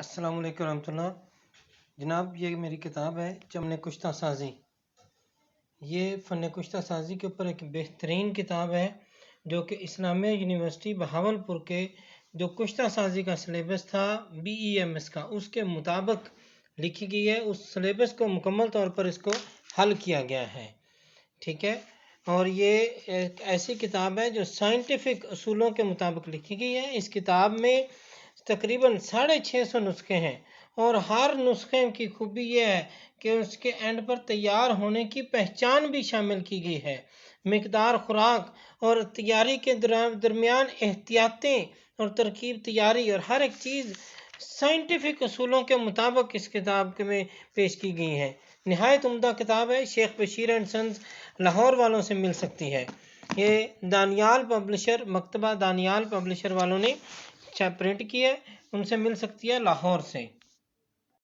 السلام علیکم ورحمۃ اللہ جناب، یہ میری کتاب ہے فن کشتہ سازی۔ یہ فن کشتہ سازی کے اوپر ایک بہترین کتاب ہے جو کہ اسلامیہ یونیورسٹی بہاولپور کے جو کشتہ سازی کا سلیبس تھا BEMS کا، اس کے مطابق لکھی گئی ہے۔ اس سلیبس کو مکمل طور پر اس کو حل کیا گیا ہے، ٹھیک ہے۔ اور یہ ایک ایسی کتاب ہے جو سائنٹیفک اصولوں کے مطابق لکھی گئی ہے۔ اس کتاب میں تقریباً 650 نسخے ہیں، اور ہر نسخے کی خوبی یہ ہے کہ اس کے اینڈ پر تیار ہونے کی پہچان بھی شامل کی گئی ہے۔ مقدار خوراک اور تیاری کے درمیان احتیاطیں اور ترکیب تیاری اور ہر ایک چیز سائنٹیفک اصولوں کے مطابق اس کتاب میں پیش کی گئی ہے۔ نہایت عمدہ کتاب ہے، شیخ بشیر اینڈ سنز لاہور والوں سے مل سکتی ہے۔ یہ دانیال پبلشر، مکتبہ دانیال پبلشر والوں نے پرنٹ کی ہے، ان سے مل سکتی ہے لاہور سے۔